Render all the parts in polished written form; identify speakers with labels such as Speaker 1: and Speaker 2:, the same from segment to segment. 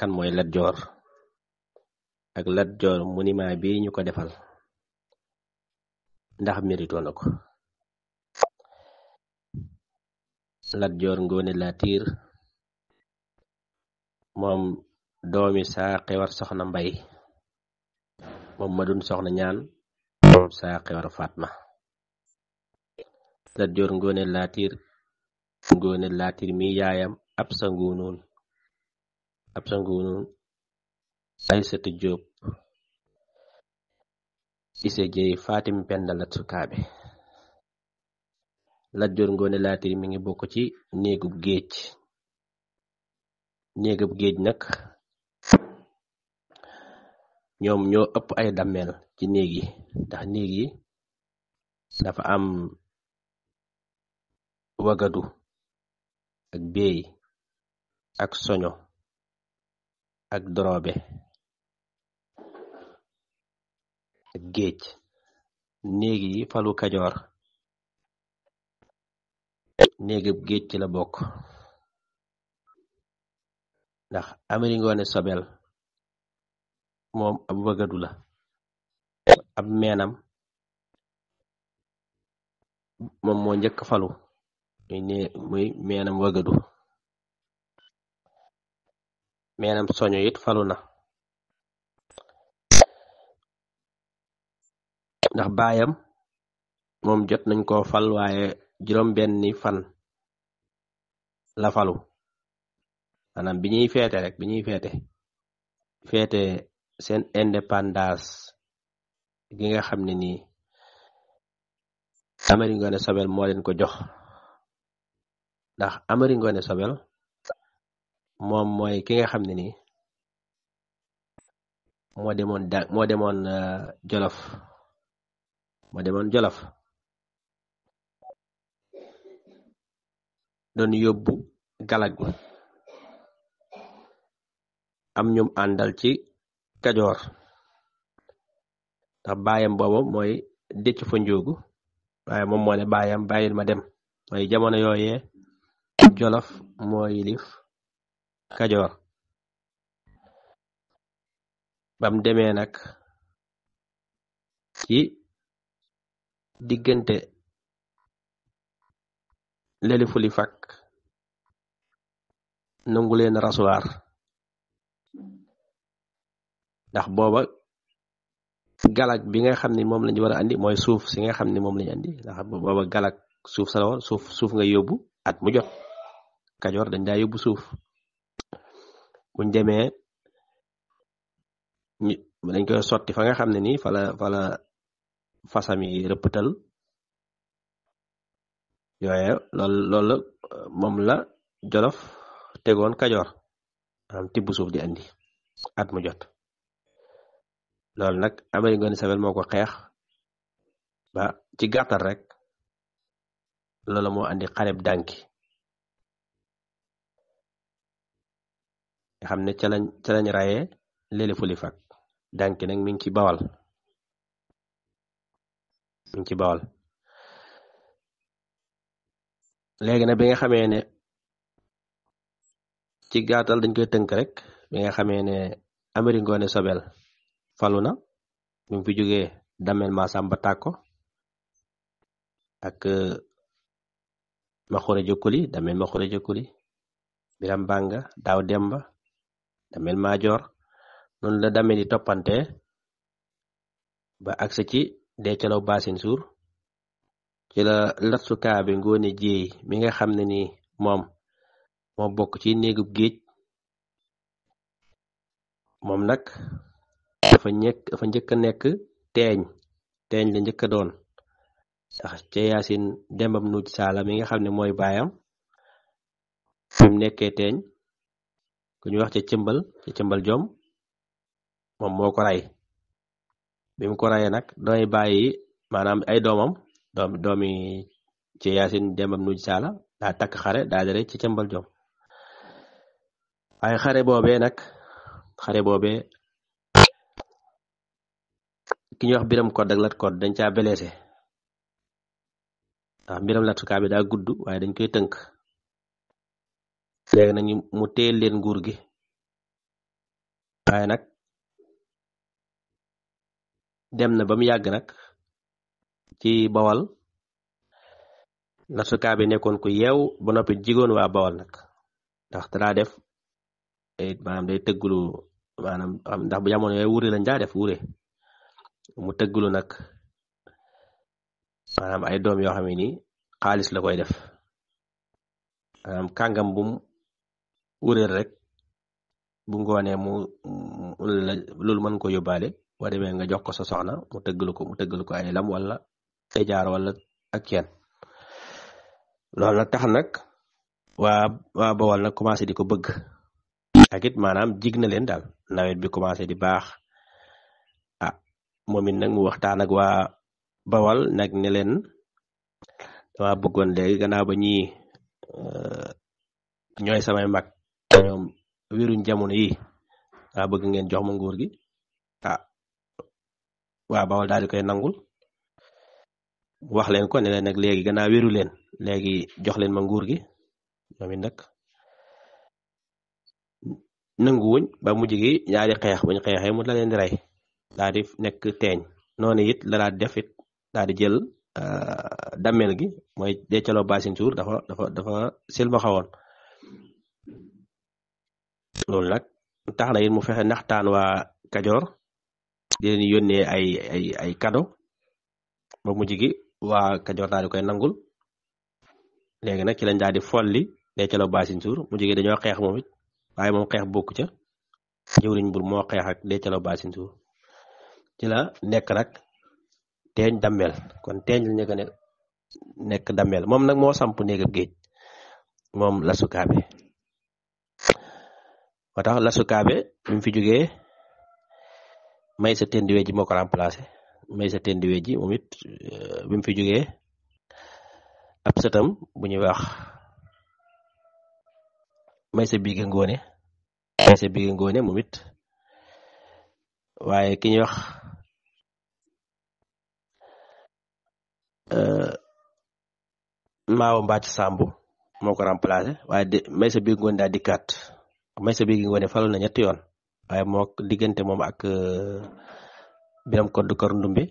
Speaker 1: kan mooy Lat Joor ak Lat Joor monument bi ñu ko defal ndax mérito na ko. Lat Joor Ngoone Latiir moom doomi Saa Xewar Soxna Mbay moom Madun Soxna Ñaan moom Saa Xewar Fatma. Lat Joor Ngoone Latiir mi yaayam Absa Nguunuun Aysatu Jóob Ise Jeey Fatim Penda Lat Sukaabe. Lat Joor Ngoone Latiir mi ngi bokk ci néegub géej nag ñoom ñoo ëpp ay dammeel ci néeg yi ndax néeg yi dafa am wagadu ak béey ak soño ak dorobe ak géej. néeg yi Falu Kajoor néegab géej ci la bokk ndax Amari Ngoone Sobel moom ab wagadu la, ab meenam moom moo njëkk falu muy meenam wagadu. meenam soño it falu na ndax baayam moom jot nañ koo fal waaye juróom benni fan la falu, maanaam bi ñuy feete seen indépendance gi nga xam ne nii Amari Ngoone Sobel moo leen ko jox. ndax Amari Ngoone Sobel moom mooy ki nga xam ne nii moo demoon Jolof doon yóbbu galag am ñum àndal ci Kajoor ndax baayam boobu mooy Décc Fa Njóogu waaye moom moo ne baayam bàyyil ma dem, mooy jamono yooyee Jolof moo yilif Kajoor. bam demee nag ci diggante leli fuli fak nangu leen rasuwaar ndax booba galag bi nga xam ni moom lañu war a andi mooy suuf si nga xam ni moom lañu andi ndax booba galag suuf sa la woon suuf nga yóbbu at mu jot. Kajoor dañ daa yóbbu suuf buñ demee dañ koy sotti fa nga xam ne nii fala fasam yi rëpptal yooye loolu moom la Jolof tegoon Kajoor am tibb suuf di andi at mu jot. loolu nag Amari Ngoone Sobel moo ko xeex ba ci gàttal rek loolu moo andi xareb Dànki nga xam ne ca lañ rayee leli fuli fak. Dànki nag mi ngi ci Bawal léegi nag bi nga xamee ne ci gàttal dañ koy tënk rek bi nga xamee ne Amari Ngoone Sobel falu na bi mu fi jógee Damel Masamba Tàkko ak Maxure Jokkuli Damel Maxure Jokkuli Biram Banga Daaw Demba Damel Maajoor noonu la damel yi toppante ba agsi ci Deecalaw Baasin Suur ci la Lat Sukaabe Ngoone Jéey mi nga xam ne nii moom moo bokk ci néegub géej. moom nag dafa njëkk a nekk teeñ la njëkk a doon ndax ca Yaasin Dembam Nuuj Saala mi nga xam ne mooy baayam fi mu nekkee teeñ ku ñu wax ca cëmbal jom moom moo ko rey. bi mu ko reyee nag dooy bàyyi maanaam ay doomi ci Yaasin Dembam Nuuj Saala daa takk xare daa dere ci cëmbal jom waaye xare boobee ki ñuy wax Biram Kodd ak Lat Kodd dañ caa blessé ndax mbiram Lat Sukaabe daa gudd waaye dañ koy tënk. léegi nag mu téel leen nguur gi waaye nag dem na ba mu yàgg nag ci Bawol nattukaa bi nekkoon ku yeew ba noppi jigoon waa Bawol nag ndax daa def maanaam day tëggulu maanaam ndax bu jamono yooyu wure lañ daa def wure mu tëggulu nag maanaam ay doom yoo xam ne nii xaalis la koy def maanaam kàngam bu mu wureel rek bu ngoonee mu loolu mën ko yóbbaale boo demee nga jox ko sa soxna mu tëggalu ko ay lam wala ay jaar wala ak kenn loolu nag tax nag waa Bawol nag commencé di ko bëgg ak it maanaam jig na leen daal nawet bi commencé di baax moom it nag mu waxtaan ak waa Bawol nag ne leen dama bëggoon léegi gannaaw ba ñii ñooy samay mag ñoom wéruñ jamono yi daa bëgg ngeen jox ma nguur gi waa Bawol daal di koy nangul wax leen ko ne leen nag léegi gannaaw wéru leen léegi jox leen ma nguur gi ñoom it nag nanguwuñ ba mujj gi ñaari xeex buñ xeexee mu la leen di rey daal di nekk teeñ noonu it la daal def it daal di jël dammel gi mooy Déthialo Basine Tour dafa silmaxa woon loolu nag tax na it mu fexe naxtaan waa Kajoor di leen yónnee ay cadeau ba mujj gi waa Kajoor daal di koy nangul léegi nag ci lañ daal di folli Déthialo Basine Tour mujj gi dañoo xeex moom it waaye moom xeex bokku ca jëwriñ bur moo xeex ak Déthialo Basine Tour ci la nekk nag teeñ dammel kon teeñ la ñëkk nekk dammel moom nag moo samp néegab géej moom Lasukaabe moo tax Lasukaabe bi mu fi jógee Maysa Tendiwe ji moo ko remplacé Maysa Tendiwe ji moom it bi mu fi jógee ab sëtam bu ñuy wax Maysa Biige Ngoone moom it waaye ki ñuy wax Maawo Mbacc Samb moo ko remplacé waaye Maysa Biige Ngoone daal dikkaat Maysa Biige Ngoone falu na ñetti yoon waaye moo diggante moom ak Biram Koddu Kër Ndumbe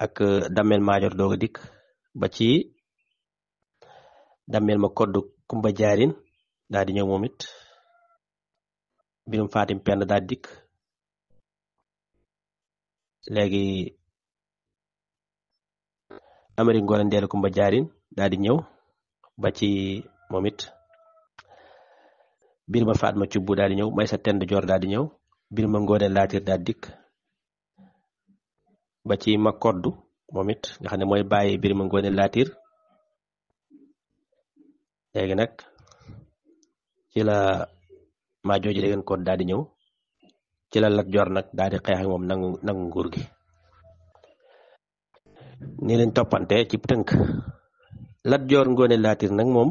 Speaker 1: ak Damel Maajoor doog a dikk ba ci Damel ma Koddu Kumba Jaarin daal di ñëw moom it Biram Fatim Pend daal dikk léegi Amari Ngoone Ndeelu Kumba Jaarin daal di ñëw ba ci moom it Birima Fatma Cubbu daal di ñëw Maysa Tend Joor daal di ñëw Birima Ngoone Laatir daal dikk ba ci ma koddu moom it nga xam ne mooy bàyyi Birima Ngoone Laatir léegi nag ci la maa jooju dégeen kodd daal di ñëw ci la Lat Joor nag daal di xeex ak moom nangu nguur gi ni leen toppante ci tënk Lat Joor Ngoone Laatir nag moom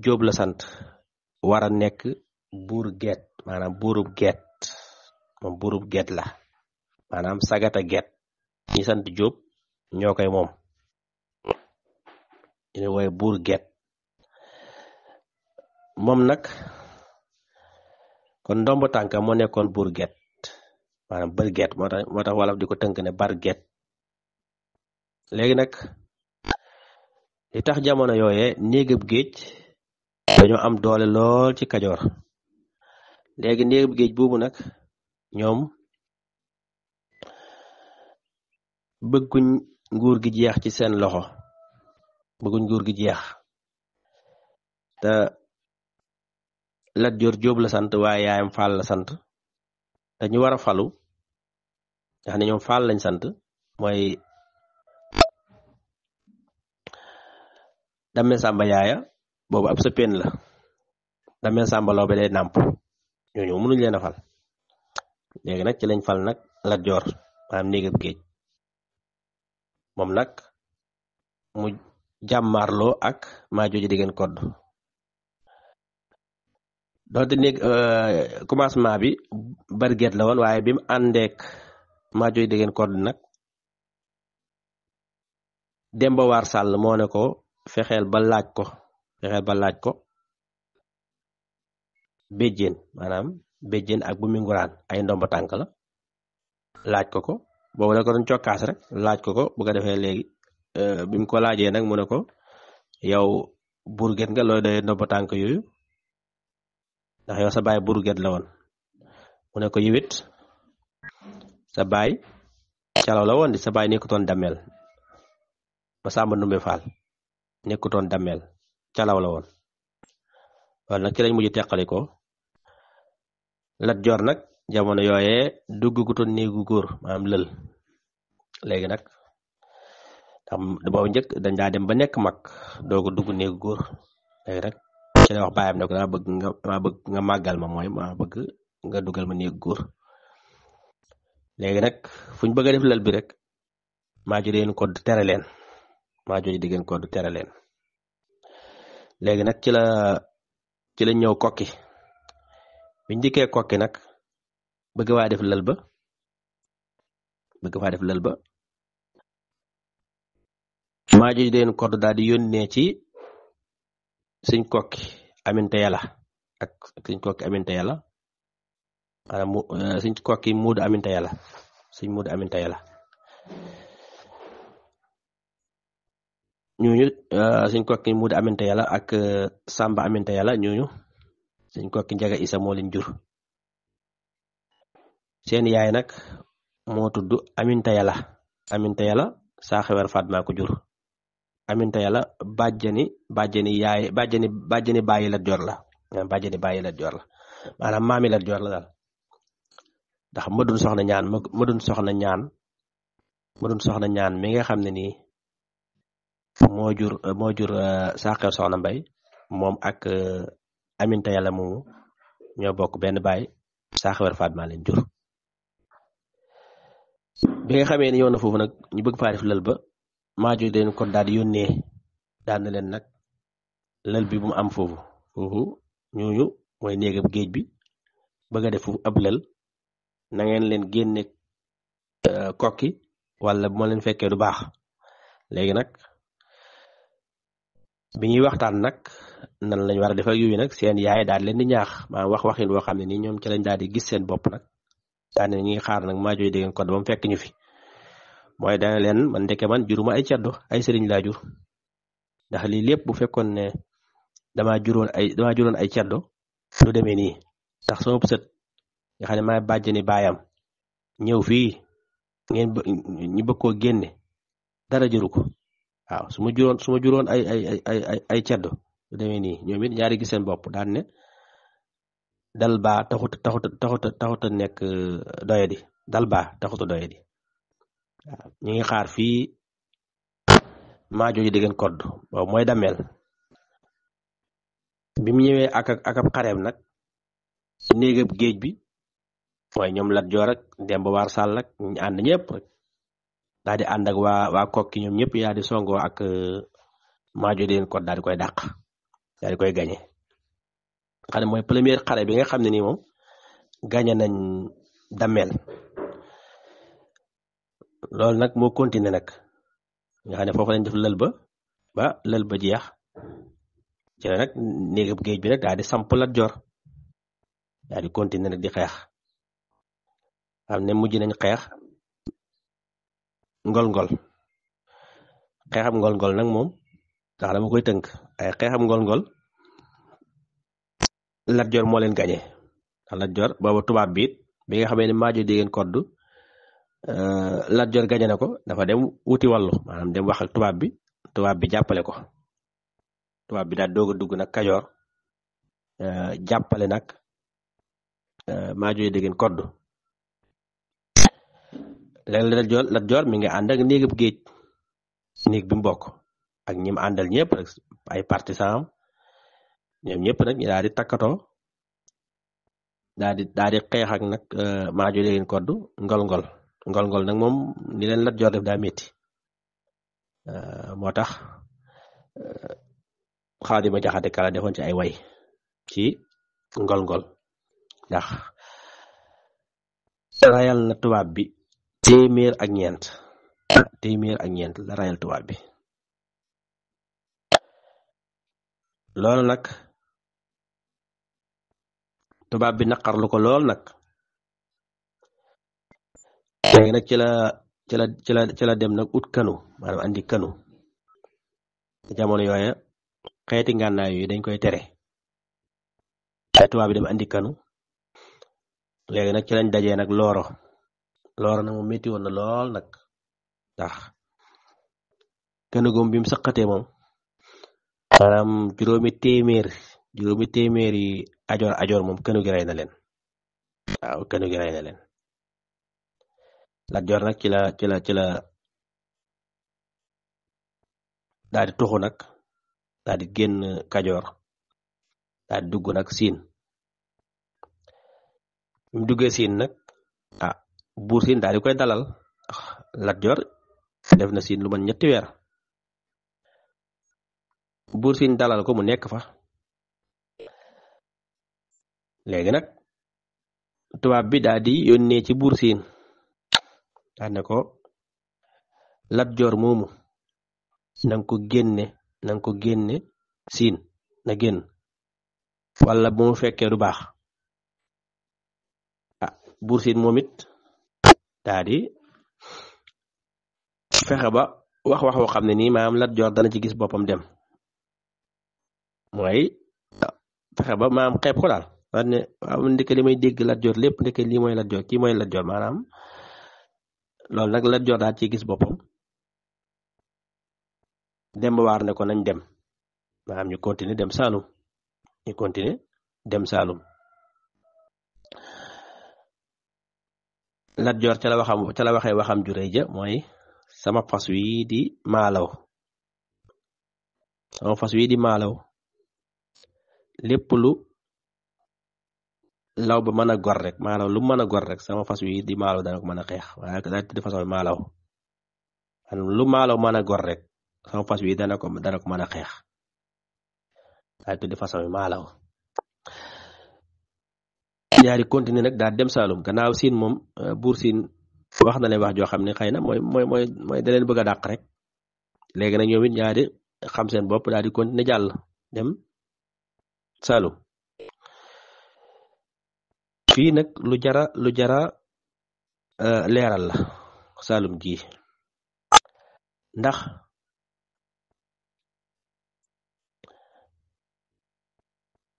Speaker 1: Jóob la sant war a nekk buur geet maanaam buurub geet moom buurub geet la maanaam sagata geet ñi sant Jóob ñoo koy moom ñu wooye buur geet moom nag kon ndomb tànkam moo nekkoon buur geet maanaam bër geet moo tax wolof di ko tënk ne bar geet léegi nag li tax jamono yooye néegab géej dañoo am doole lool ci Kajoor léegi néegab géej boobu nag ñoom bëgguñ nguur gi jeex ci seen loxo bëgguñ nguur gi jeex te Lat Joor Jóob la sant waaye yaayam Faal la sant te ñu war a falu nga xam ne ñoom Faal lañ sant mooy Damel Sàmba yaaya boobu ab sëppeen la Damel Sàmba Lawbe day nàmp ñooñu mënuñ leen a fal léegi nag ci lañ fal nag Lat Joor maanaam néegab géej moom nag mu jàmmaarloo ak maa jooju diggéen kodd doonte néeg commencement bi barget la woon waaye bi mu àndeek maa jooju diggéen kodd nag Demba War Sàll moo ne ko fexeel ba laaj ko béjjén maanaam béjjén ak bu mi nguraan ay ndomba tànk la laaj ko boobu la ko doon cokkaas rek laaj ko bu ko defee léegi bi mu ko laajee nag mu ne ko yow burget nga looy doy ndomba tànk yooyu ndax yow sa baay burget la woon mu ne ko yiwit sa baay calaw la woon di sa baay nekkutoon dameel ma Samba Ndumbe Fall nekkutoon dameel calaw la woon wala nag ci lañ mujj teqali ko Lat Joor nag jamono yooyee dugg gutoon néegu góor maanaam lël léegi nag xam boobu njëkk dañ daa dem ba nekk mag dooga dugg néegu góor léegi nag ci la wax baayam ne ko dama bëgg nga màggal ma mooy ma bëgg nga dugal ma néegu góor léegi nag fuñ bëgg a def lël bi rek maa jooju leen kodd tere leen maa jooju diggéen kodd tere leen léegi nag ci la ñëw kokki biñ dikkee kokki nag bëgg faa def lël ba maa jooju leen kodd daal di yónnee ci suñ kokki aminte yàlla ak suñ kokki aminte yàlla maanaam suñ kokki muudu aminte yàlla suñ muudu aminte yàlla ñooñu suñ kokki muudu aminte yàlla ak Samba aminte yàlla ñooñu suñ kokki Njaga Isa moo leen jur seen yaay nag moo tudd aminte yàlla saa xewar Fatma ko jur aminte yàlla bàjjani bàyyi Lat Joor la maanaam maami Lat Joor la daal ndax ma dun soxna ñaan mi nga xam ne nii moo jur saaxeer soxna mbay moom ak aminte yàlla moomu ñoo bokk benn baay saaxeer Fatma leen jur bi nga xamee ni yow na foofu nag ñu bëgg faa def lël ba maa jooju leen kon daal di yónnee daan na leen nag lël bi bu mu am foofu ñooñu mooy néegam géej bi bëgg a def foofu ab lël na ngeen leen génne kokki wala bu ma leen fekkee du baax léegi nag bi ñuy waxtaan nag nan lañ war a def ak yooyu nag seen yaay daal leen di ñaax maanaam waxin boo xam ne nii ñoom ci lañ daal di gis seen bopp nag daal ne ñi ngi xaar nag maa jooju dégg ko ba mu fekk ñu fi mooy dana leen man ndeke man juruma ay ceddo ay sëriñ laa jur ndax lii lépp bu fekkoon ne damaa juroon ay ceddo du demee nii ndax sama sët nga xam ne maay bàjjani baayam ñëw fii ngeen ñu bëgg koo génne dara jëru ko waaw su ma juroon ay ceddo du demee nii ñoom it ñaari gis seen bopp daan ne dal baa taxuta nekk doyadi dal baa taxuta doyadi waaw ñu ngi xaar fii maa jooju diggéen kodd boobu mooy dameel bi mu ñëwee ak ab xareem nag néegab géej bi mooy ñoom Lat Joor ak Demba War Sàll ak ñu ànd ñëpp rek daal di ànd ak waa kokki ñoom ñëpp yaa di songoo ak maa jooju diggéen kodd daal di koy dàq daal di koy gañe xam ne mooy première xare bi nga xam ne nii moom gañe nañ dameel loolu nag moo continué nag nga xam ne foofu lañ def lël ba lël ba jeex ci la nag néegab géej bi nag daal di samp Lat Joor daal di continué nag di xeex xam ne mujj nañ xeex ngol-ngol xeexam ngol-ngol nag moom ndax dama koy tënk ay xeexam ngol-ngol Lat Joor moo leen gañe ndax Lat Joor booba tubaab bi it bi nga xamee ne maajo déggeen kodd Lat Joor gañe na ko dafa dem wuti wàllu maanaam dem wax ak tubaab bi jàppale ko tubaab bi daal doog a dugg nag Kajoor jàppale nag maajo déggeen kodd léegi Lat Joor mi ngi ànd ak néegab géej néeg bi mu bokk ak ñi mu àndal ñëpp rek ay partisan ñoom ñëpp nag ñu daal di takkatoo daal di xeex ak nag maajo déggeen kodd ngol-ngol nag moom ni leen Lat Joor def daa métti moo tax Xaadima Jaxate Kala defoon ci ay way ci ngol-ngol ndax rayal na tubaab bi téeméer ak ñeent la rayal tubaab bi loolu nag tubaab bi naqarlu ko lool nag léegi nag ci la dem nag ut kanu maanaam andi kanu jamono yooya xeeti ngànnaay yi dañ koy tere ay tubaab bi dem andi kanu léegi nag ci lañ dajee nag looro nag moom métti woon na lool nag ndax kanu goom bi mu saqatee moom maanaam juróomi téeméer yi ajoor moom kanu gi rey na leen waaw kanu gi rey na leen Lat Joor nag ci la daal di tuxu nag daal di génn Kajoor daal di dugg nag Siin mu duggee Siin nag buur Siin daal di koy dalal Lat Joor def na Siin lu man 3 weer buur Siin dalal ko mu nekk fa léegi nag tubaab bi daal di yónnee ci buur Siin daal ne ko Lat Joor moomu nanga ko génne Siin na génn wala bu mu fekkee du baax buur Siin moom it daal di fexe ba wax woo xam ne nii maanaam Lat Joor dana ci gis boppam dem mooy fexe ba maanaam xeeb ko daal wax ne waaw ndeke li may dégg Lat Joor lépp ndeke lii mooy Lat Joor kii mooy Lat Joor maanaam loolu nag Lat Joor daal ci gis boppam Demba War ne ko nañ dem maanaam ñu continuer dem Saalum Lat Joor ca la waxee waxam ju rëy ja mooy sama fas wi di maalaw lépp lu law ba mën a gor rek maalaw lu mën a gor rek sama fas wi di maalaw dana ko mën a xeex waaye daal tudde façon maalaw lu maalaw mën a gor rek sama fas wi dana ko mën a xeex daal tudde façon maalaw ñaari continuer nag daal dem Saalum gannaaw Siin moom buur Siin wax na leen wax joo xam ne xëy na mooy da leen bëgg a dàq rek léegi nag ñoom it ñaari xam seen bopp daal di continuer jàll dem Saalum fii nag lu jara leeral la Saalum gi ndax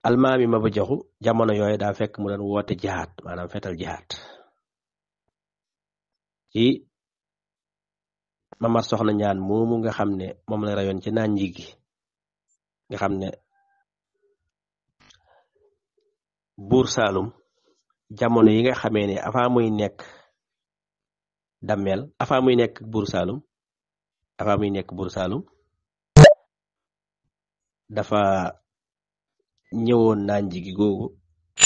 Speaker 1: almaami Maba Jaxu jamono yooyu daa fekk mu doon woote jihaad maanaam fetal jihaad ci Mamar Soxna Ñaan moomu nga xam ne moom la rayoon ci naan gi nga xam ne buur Saalum jamono yi nga xamee ne avant muy nekk dammeel avant muy nekk buur Saalum dafa ñëwoon naan gi googu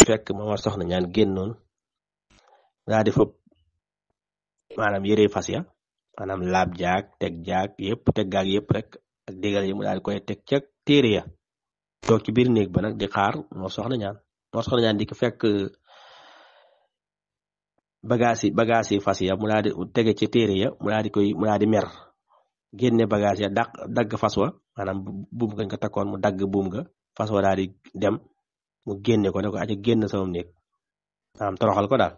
Speaker 1: fekk Mamar Soxna Ñaan génnoon daa di fop maanaam yëre fas ya maanaam laab jaag teg jaag yëpp teggaag yëpp rek ak digal yi mu daal di koy teg ca téere ya toog ci biir néeg ba nag di xaar Mamar Soxna Ñaan di ko fekk bagaasi fas ya mu daal di tege ci téere ya mu daal di mer génne bagaas ya dagg fas wa maanaam buum nga ko takkoon mu dagg buum nga fas wa daal di dem mu génne ko ne ko aca génn sama néeg maanaam toroxal ko daal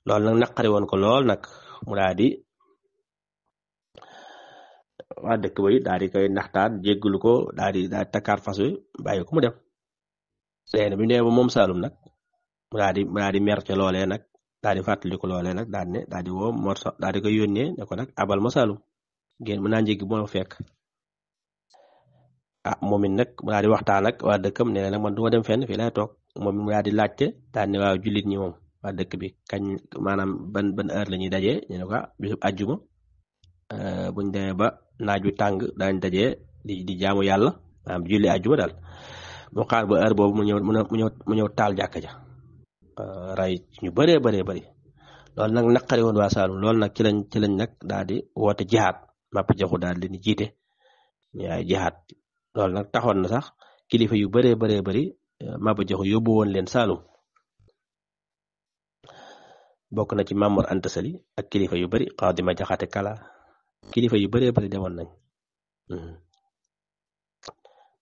Speaker 1: loolu nag naqari woon ko lool nag mu daal di waa dëkk ba it daal di koy naxtaan jéggalu ko daal di takkaat fas wi bàyyi ko mu dem léegi bi nee ba moom Saalum nag mu daal di mer ca loolee nag daal di fàttaliku loolee nag daal di woo Mor Sox daal di koy yónnee ne ko nag abal ma Saalum génn mu naan jéggi bu ma fekk moom it nag mu daal di waxtaan ak waa dëkkam nee na nag man du ma dem fenn fii lay toog moom it mu daal di laajte daal ne waaw jullit ñi moom waa dëkk bi kañ maanaam ban heure la ñuy dajee ñu ne ko bisub àjjuma buñ demee ba naaj wi tàng daañ dajee di jaamu yàlla maanaam julli àjjuma daal mu xaar ba heure boobu mu ñëw taal jàkka ja ray ñu bëree bëri loolu nag naqari woon waa Saalum loolu nag ci lañ nag daal di woote jihaad Maba Jaxu daal di ni jiite ñaay jihaad loolu nag taxoon na sax kilifa yu bëree bëri Maba Jaxu yóbbu woon leen Saalum bokk na ci Mamoor Anta Sali ak kilifa yu bëri Xaadima Jaxate Kala kilifa yu bëree bëri demoon nañ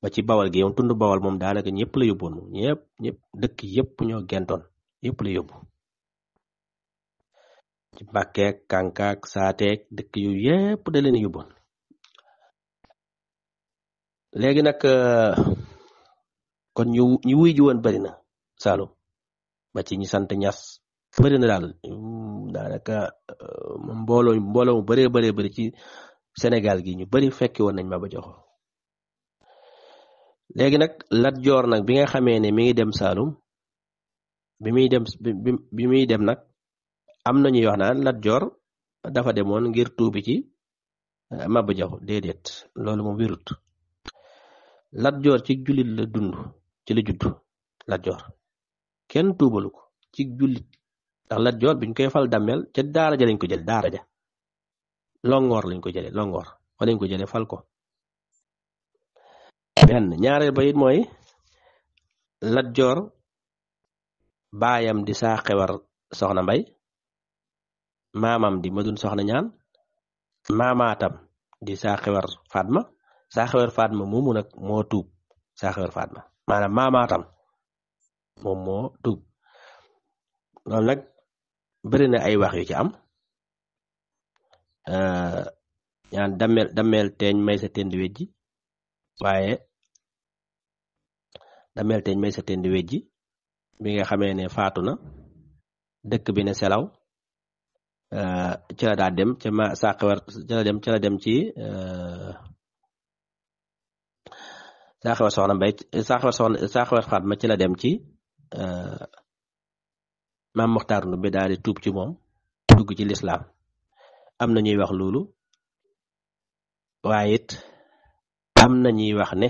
Speaker 1: ba ci bawal gi yow tund bawal moom daanaka ñëpp la yóbboon moom ñëpp dëkk yëpp ñoo gentoon yëpp la yóbbu ci Mbàkkeek Kànkaak Saateek dëkk yu yëpp da leen yóbboon léegi nag kon ñu wuy ji woon bari na Saalum ba ci ñi sant Ñas bari na daal daanaka mbooloo mu bëree bëri ci Sénégal gi ñu bari fekki woon nañ Maba Jaxu léegi nag Lat Joor nag bi nga xamee ne mi ngi dem Saalum bi muy dem nag am na ñuy wax naan Lat Joor dafa demoon ngir tuubi ci Maba Jaxu déedéet loolu moom wérut Lat Joor ci jullit la dund ci la judd Lat Joor kenn tuubalu ko ci jullit ndax Lat Joor biñ koy fal dammel ca daara ja lañ ko jël daara ja Longoor lañ ko jële Longoor fa lañ ko jële fal ko benn ñaareel ba it mooy Lat Joor baayam di saa xewar soxna Mbay maamam di Madun soxna ñaan maamaatam di saa xewar Fatma moomu nag moo tuub saa xewar Fatma maanaam maamaatam moom moo tuub loolu nag bëri na ay wax yu ci am ñaan dameel teeñ may sa tend wejji waaye dameel teeñ may sa tend wejji bi nga xamee ne faatu na dëkk bi ne selaw ci la daa dem ca ma saqewar ci la dem ci saqewar soxna Mbay saqewar Fatma ci la dem ci Maam Moxtaar Ndumbe daal di tuub ci moom dugg ci lislaam am na ñuy wax loolu waaye it am na ñuy wax ne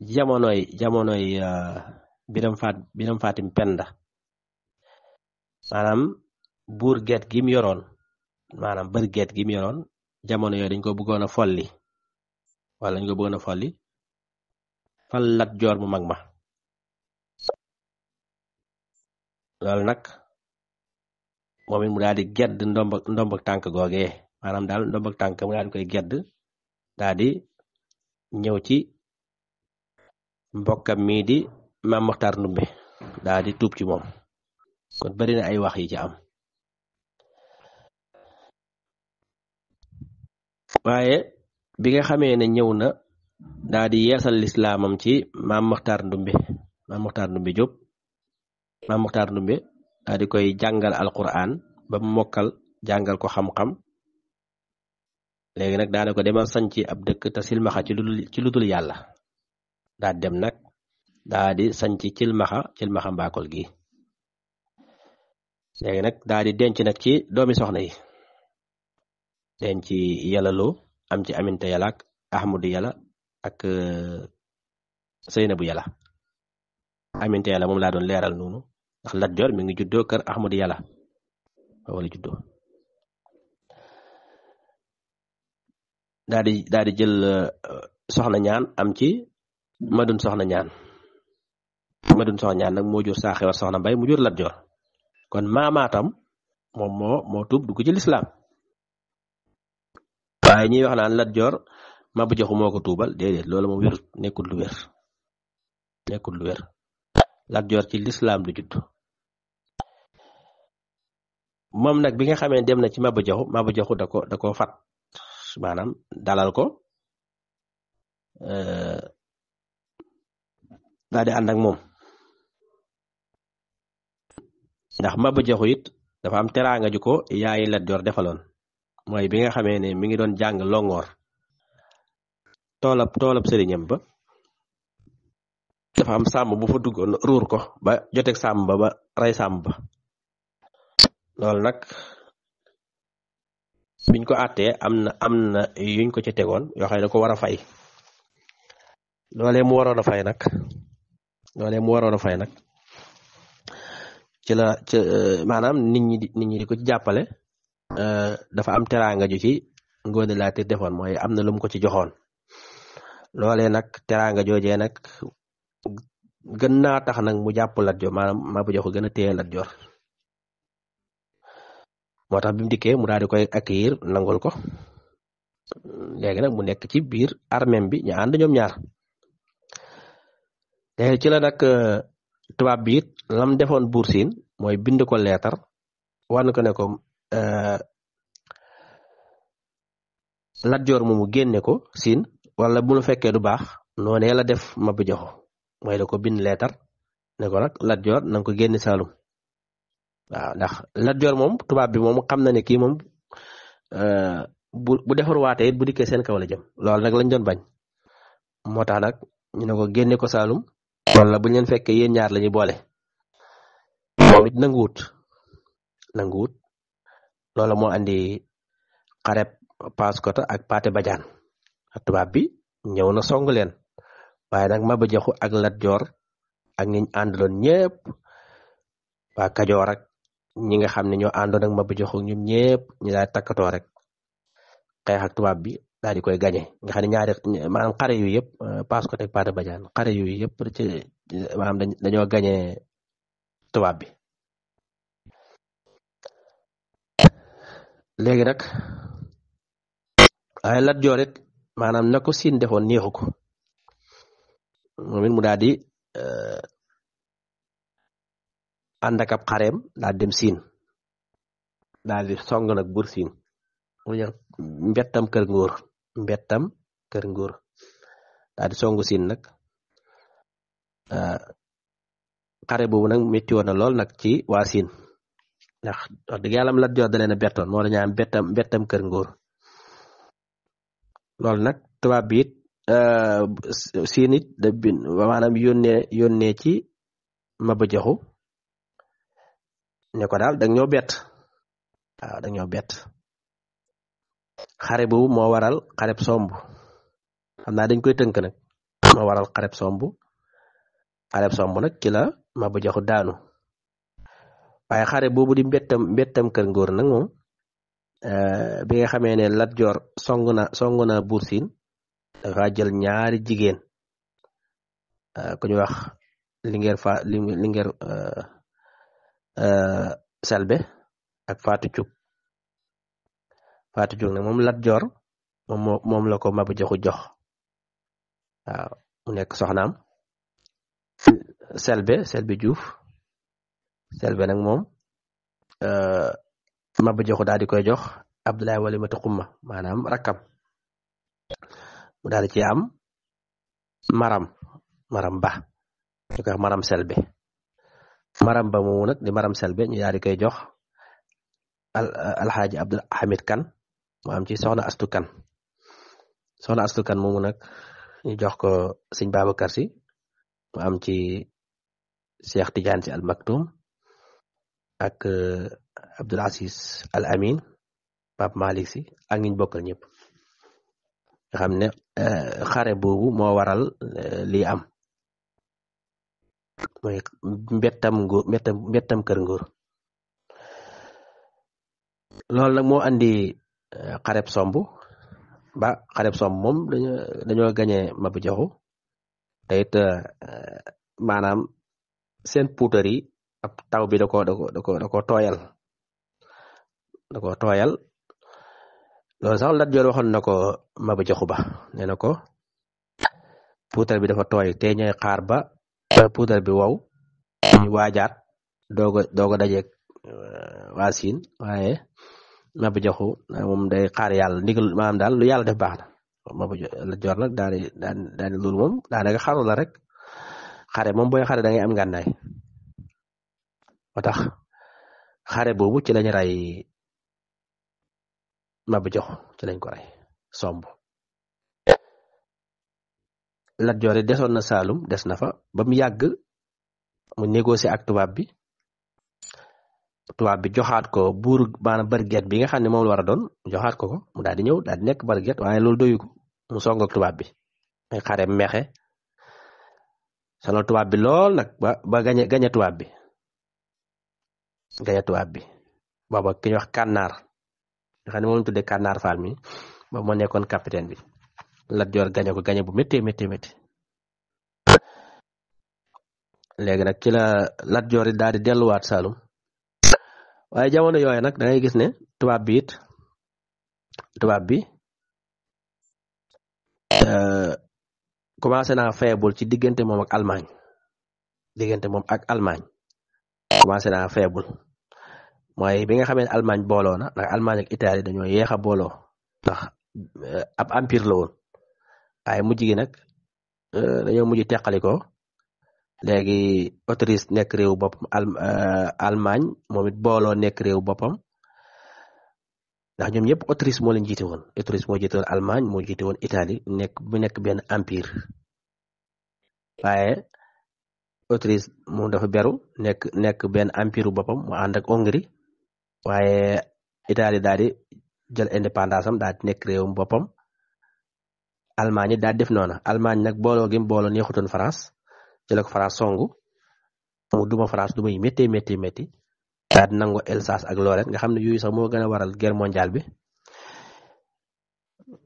Speaker 1: jamonoy biram Fatim Penda maanaam buur geet gi mu yoroon maanaam bër geet gi mu yoroon jamono yooyu dañ ko bëggoon a folli fal Lat Joor mu mag ma loolu nag moom it mu daal di gedd ndomb tànk googee maanaam daal ndomb tànk mu daal di koy gedd daal di ñëw ci mbokkam mii di Maam Moxtaar Ndumbe daal di tuub ci moom kon bari na ay wax yi ci am waaye bi nga xamee ne ñëw na daal di yeesal lislaamam ci Maam Moxtaar Ndumbe Jóob Maam Moxtaar Ndumbe daal di koy jàngal alquran ba mu mokkal jàngal ko xam-xam léegi nag daane ko demal sañ ci ab dëkk te silmaxa ci lu dul yàlla daa dem nag daa di sañ ci cilmaxa mbaakol gi léegi nag daa di denc nag ci doomi soxna yi denc Yàlla Lo am ci Aminta Yàlla ak Ahmadu Yàlla ak Seynabu Yàlla Aminta Yàlla moom laa doon leeral noonu ndax Lat Joor mi ngi juddoo kër Ahmadu Yàlla wala juddoo daa di jël soxna ñaan am ci Madun soxna ñaan nag moo jur saa xewar soxna Mbay mu jur Lat Joor kon maamaatam moom moo tuub dugg ci lislaam waaye ñuy wax naan Lat Joor Maba Jaxu moo ko tuubal déedéet loolu moom wérut nekkul lu wér Lat Joor ci lislaam lu judd moom nag bi nga xamee dem na ci Maba Jaxu da ko fat maanaam dalal ko daal di ànd ak moom ndax Maba Jaxu it dafa am teraanga ju ko yaayi Lat Joor defaloon mooy bi nga xamee ne mi ngi doon jàng Longoor toolab sëriñam ba dafa am sàmm bu fa duggoon ruur ko ba joteeg sàmm ba rey sàmm ba loolu nag biñ ko àttee am na yuñ ko ci tegoon yoo xam ne da ko war a fay loolee mu waroon a fay nag ci la maanaam nit ñi di ko ci jàppale dafa am teraanga ju ci Ngoone Laatiir defoon mooy am na lu mu ko ci joxoon loolee nag teraanga joojee nag gën naa tax nag mu jàpp Lat Joor maanaam Maba Jaxu gën a téye Lat Joor moo tax bi mu dikkee mu daal di koy accueillir nangul ko léegi nag mu nekk ci biir armeem bi ñu ànd ñoom ñaar léegi ci la nag tubaab bi it lam defoon Buur Siin mooy bind ko leetar wan ko ne ko Lat Joor moomu génne ko Siin wala bu nu fekkee du baax noonee la def Maba Jaxu mooy da ko bind leetar ne ko nag Lat Joor na nga ko génne Saalum waaw ndax Lat Joor moom tubaab bi moom xam na ne kii moom bu defar waatee it bu dikkee seen kaw la jëm loolu nag lañ doon bañ moo tax nag ñu ne ko génne ko Saalum wala bu ñu leen fekkee yéen ñaar la ñuy boole moom it nanguwut loolu moo andi xareb Paoskoto ak Paate Badiane tubaab bi ñëw na song leen waaye nag Maba Jaxu ak Lat Joor ak ñi àndaloon ñëpp waa Kajoor ak ñi nga xam ne ñoo àndoon ak Maba Jaxu ñun ñëpp ñu daal takkatoo rek xeex ak tubaab bi daal di koy gañe nga xam ne ñaari maanaam xare yu yëpp Paoskoto ak Paate Badiane xare yu yëpp ci maanaam dañoo gañe tubaab bi léegi nag waaye Lat Joor it maanaam na ko Siin defoon neexu ko moom it mu daal di ànd ak ab xareem daal dem Siin daal di song nag Buur Siin mu ñëw mbettam kër nguur daal di songu Siin nag xare boobu nag métti woon na lool nag ci waa Siin ndax wax dëgg yàlla Lat Joor da leen a bettoon moo la ñaan bettam kër nguur loolu nag tubaab bi it Siin it da maanaam yónnee ci Maba Jaxu ne ko daal dag ñoo bett waaw dag ñoo bett xare boobu moo waral xareb Somb xam naa dañ koy tënk nag moo waral xareb Somb nag ci la Maba Jaxu daanu waaye xare boobu di mbettam kër ngóor nag moom bi nga xamee ne Lat Joor song na Buur Siin dafa jël ñaari jigéen ku ñu wax Lingeer Selbe ak Faatu Cuub nag moom Lat Joor moom la ko Maba Jaxu jox waaw mu nekk soxnaam Selbe Juuf Selbe nag moom Maba Jaxu daal di koy jox Abdoulaye Walimata Xumma maanaam rakkam mu daal di ci am Maram Ba ñu koy wax Maram Selbe Maram Ba moomu nag di Maram Selbe ñu daal di koy jox Alxaaji Abdul Hamid Kan mu am ci soxna Astu Kan moomu nag ñu jox ko Sëñ Babacar Si mu am ci Cheikh Tidiane Si Al Maktoum ak Abdul Aziz Al Amin Pape Malick Si ak ñiñ bokkal ñëpp nga xam ne xare boobu moo waral lii am mooy mbettam kër nguur loolu nag moo andi xareb Somb moom dañoo gañe Maba Jaxu te it maanaam seen puutar yi ab taw bi da ko tooyal loolu sax Lat Joor waxoon na ko Maba Jaxu Ba nee na ko puutar bi dafa tooy te ñooy xaar ba puutar bi wow ñu waajaat dooga dajeeg waa Siin waaye Maba Jaxu moom day xaar yàlla ndigal maanaam daal lu yàlla def baax na Lat Joor nag daal loolu moom daanaka xaru la rek xare moom booy xare da ngay am ngànnaay moo tax xare boobu ci lañ rey Maba Jaxu ci lañ ko rey Somb Lat Joor yi desoon na Saalum des na fa ba mu yàgg mu négocier ak tubaab bi joxaat ko buur maanaam barget bi nga xam ne moom la war a doon joxaat ko mu daal di ñëw daal di nekk barget waaye loolu doyu ko mu song ak tubaab bi ay xare meexe sonal tubaab bi lool nag ba gañe tubaab bi booba ki ñuy wax Kànnaar nga xam ne moom lañu tuddee Kànnaar Faal mi boobu moo nekkoon capitaine bi Lat Joor gañe bu métti léegi nag ci la Lat Joor yi daal di delluwaat Saalum waaye jamono yooyu nag da ngay gis ne tubaab bi commencé naa faible ci diggante moom ak Allemagne commencé naa faible mooy bi nga xamee ne Allemagne booloo na ndax Allemagne ak Italie dañoo yéex a booloo ndax ab empire la woon waaye mujj gi nag dañoo mujj teqalikoo léegi Autriche nekk réewu boppam Allemagne moom it booloo nekk réewu boppam ndax ñoom ñëpp Autriche moo leen jiite woon Autriche moo jiite woon Allemagne moo jiite woon Italie nekk benn empire waaye Autriche moom dafa beru nekk benn empire boppam mu ànd ak Hongrie waaye Italie daal di jël indépendance am daal di nekk réewum boppam Allemagne daal def noona Allemagne nag booloo gi mu booloo neexutoon France ci la ko France songu mu duma France duma yi métti daal di nangu Alsace ak Lorraine nga xam ne yooyu sax moo gën a waral guerre mondiale bi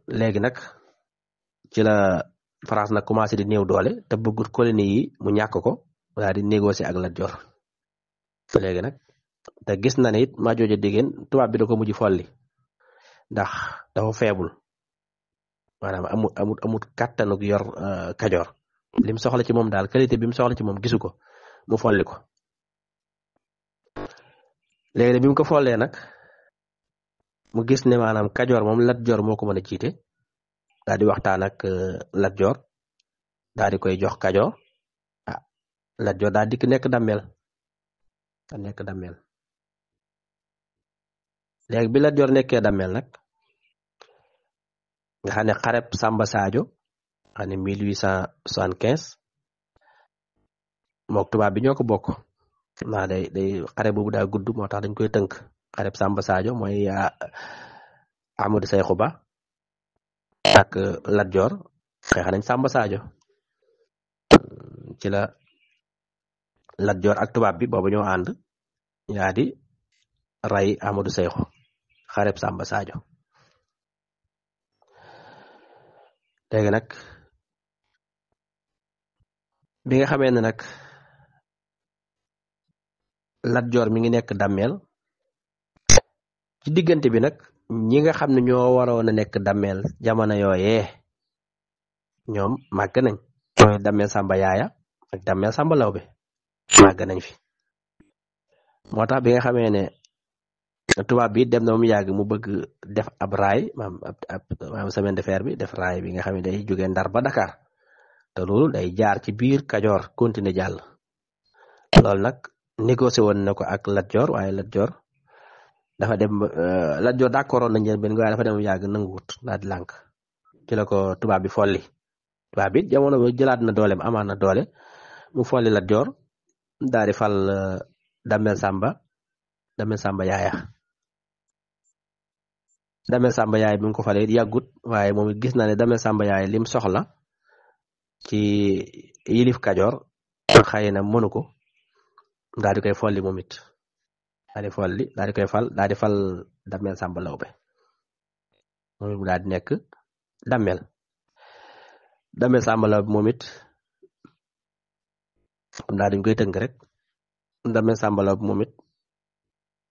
Speaker 1: léegi nag ci la France nag commencé di néew doole te bëggut colonie yi mu ñàkk ko daal di négocier ak Lat Joor léegi nag te gis na ne it maa jooja diggéen tubaab bi da ko mujj folli ndax dafa faible maanaam amut kàttanug yor Kajoor lim soxla ci moom daal qualité bi mu soxla ci moom gisu ko mu folli ko léegi bi mu ko follee nag mu gis ne maanaam Kajoor moom Lat Joor moo ko mën a jiite daal di waxtaan ak Lat Joor daal di koy jox Kajoor Lat Joor daal dikk nekk dammel léegi bi Lat Joor nekkee dammel nag nga xam ne xareb Samba Sadio xam ne 1875 mook tubaab bi ñoo ko bokk naa day xare boobu daa gudd moo tax dañ koy tënk xareb Samba Sadio mooy Amadou Sayxu Ba ak Lat Joor xeex nañ Samba Sadio ci la Lat Joor ak tubaab bi boobu ñoo ànd yaa di ray Amadou Sayxu xareb Samba Sadio léegi nag bi nga xamee ne nag Lat Joor mi ngi nekk dammeel ci diggante bi nag ñi nga xam ne ñoo waroon a nekk dammeel jamono yooyee ñoom màgg nañ mooy dammeel Samba Yaaya ak dammeel Samba Lawbe màgg nañ fi moo tax bi nga xamee ne tubaab bi dem na mu yàgg mu bëgg def ab raay maam semaine de fer bi def raay bi nga xam ne day jógee Ndar ba Dakar te loolu day jaar ci biir Kajoor continuer jàll loolu nag négocié woon na ko ak Lat Joor waaye Lat Joor dafa dem Lat Joor d'accordoon nañ leen benn waaye dafa dem mu yàgg nanguwut daal di lànk ci la ko tubaab bi folli tubaab bi jamono ba jëlaat na dooleem amaan na doole mu folli Lat Joor daal di fal Damel Samba Yaaya Damel Samba Yaaya bi mu ko falee yàggut waaye moom it gis na ne Damel Samba Yaaya lim soxla ci yilif Kajoor xëy na mënu ko daal di koy folli moom it daal di fal Damel Samba Lawbe moom it mu daal di nekk Damel Samba Lawbe moom it xam daal dañ koy tënk rek Damel Samba Lawbe moom it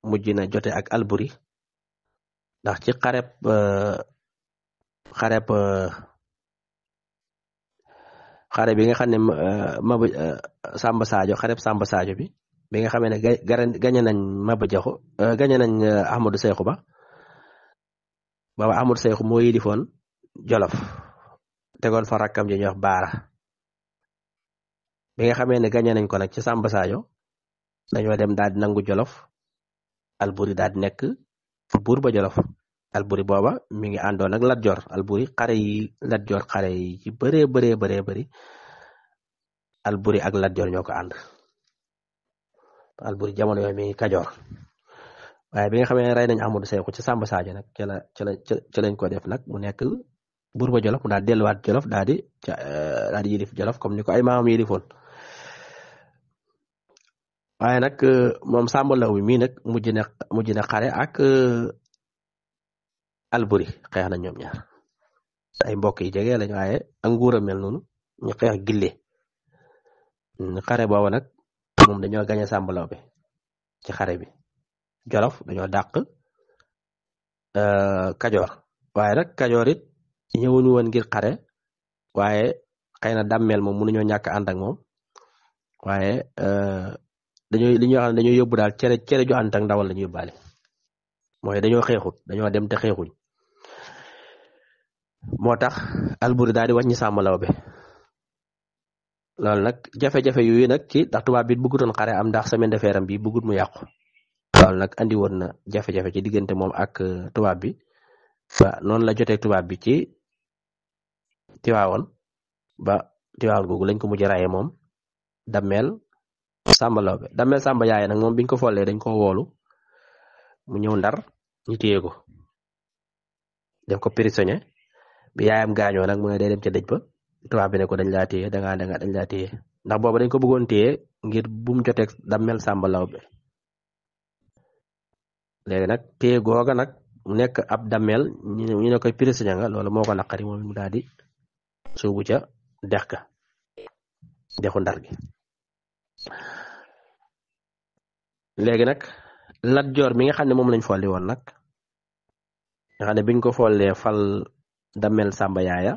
Speaker 1: mujj na jote ak Alburi ndax ci xareb xare bi nga xam ne Maba Samba Sadio xareb Samba Sadio bi nga xamee ne gañe nañ Maba Jaxu gañe nañ Ahmadou Sayxu Ba booba Ahmadou Sayxu moo yilifoon Jolof tegoon fa rakkam ji ñuy wax Baara bi nga xamee ne gañe nañ ko nag ci Samba Sadio dañoo dem daal di nangu Jolof Alburi daal di nekk buur ba Jolof Alburi booba mi ngi àndoon ak Lat Joor Alburi xare yi Lat Joor xare yi ci bëree bëri Alburi ak Lat Joor ñoo ko ànd Alburi jamono yooyu mi ngi Kajoor waaye bi nga xamee ne rey nañ Amadou Sayxu ci Samba Sadio nag ca lañ ko def nag mu nekk buur ba Jolof mu daal delluwaat Jolof daal di yilif Jolof comme ni ko ay maamam yilifoon waaye nag moom Samba Lawbe mii nag mujj na xare ak Alburi xeex na ñoom ñaar ay mbokk yi jege lañ waaye ak nguur a mel noonu ñu xeex gille xare booba nag moom dañoo gañe Samba Lawbe ci xare bi Jolof dañoo dàq Kajoor waaye nag Kajoor it ñëwuñu woon ngir xare waaye xëy na dammel moom mënuñoo ñàkk ànd ak moom waaye dañoo li ñuy wax ne dañoo yóbbu daal cere ju ànd ak ndawal la ñu yóbbaale mooy dañoo xeexut dañoo dem te xeexuñ moo tax Alburi daal di wàññi Sàmba Lawbe loolu nag jafe-jafe yooyu nag ci ndax tubaab bi bëggutoon xare am ndax semaine de fer am bi bëggut mu yàqu loolu nag andi woon na jafe-jafe ci diggante moom ak tubaab bi ba noonu la jotee tubaab bi ci Tiwaawoon ba Tiwaawoon googu lañ ko mujj raye moom Damel Sàmba Lawbe Damel Sàmba Yaaya nag moom biñ ko follee dañ ko woolu mu ñëw Ndar ñu téye ko def ko prisonnier bi yaayam gaañoo nag mu ne day dem ca dëj ba tubaab bi ne ko dañ laa téye dañ laa téye ndax booba dañ ko bëggoon téye ngir bu mu joteeg Damel Sàmba Lawbe léegi nag téye googa nag mu nekk ab Damel ñu ne koy prisonnier nga loolu moo ko naqari moom mu daal di suubu ca dex ka dexu Ndar gi léegi nag Lat Joor mi nga xam ne moom lañ folli woon nag nga xam ne biñ ko follee fal Damel Sàmba Yaaya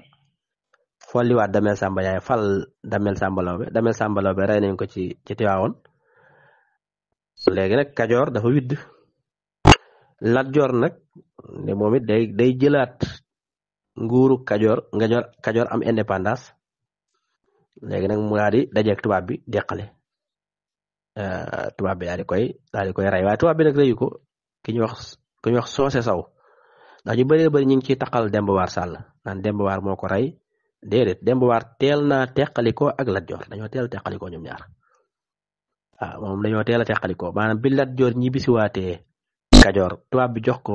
Speaker 1: folliwaat Damel Sàmba Yaaya fal Damel Sàmba Lawbe Damel Sàmba Lawbe rey nañ ko ci Tiwaawoon léegi nag Kajoor dafa widd Lat Joor nag ne moom it day jëlaat nguuru Kajoor am indépendance léegi nag mu daal di dajeeg tubaab bi deqale tubaab bi daal di koy rey waaye tubaab bi nag reyu ko ku ñuy wax Soose Saw ndax ñu bëree bëri ñu ngi ciy taqal Demba War Sàll naan Demba War moo ko rey déedéet Demba War teel naa teqalikoo ak Lat Joor dañoo teel a teqalikoo ñoom ñaar waaw moom dañoo teel a teqalikoo maanaam bi Lat Joor ñibbisiwaatee Kajoor tubaab bi jox ko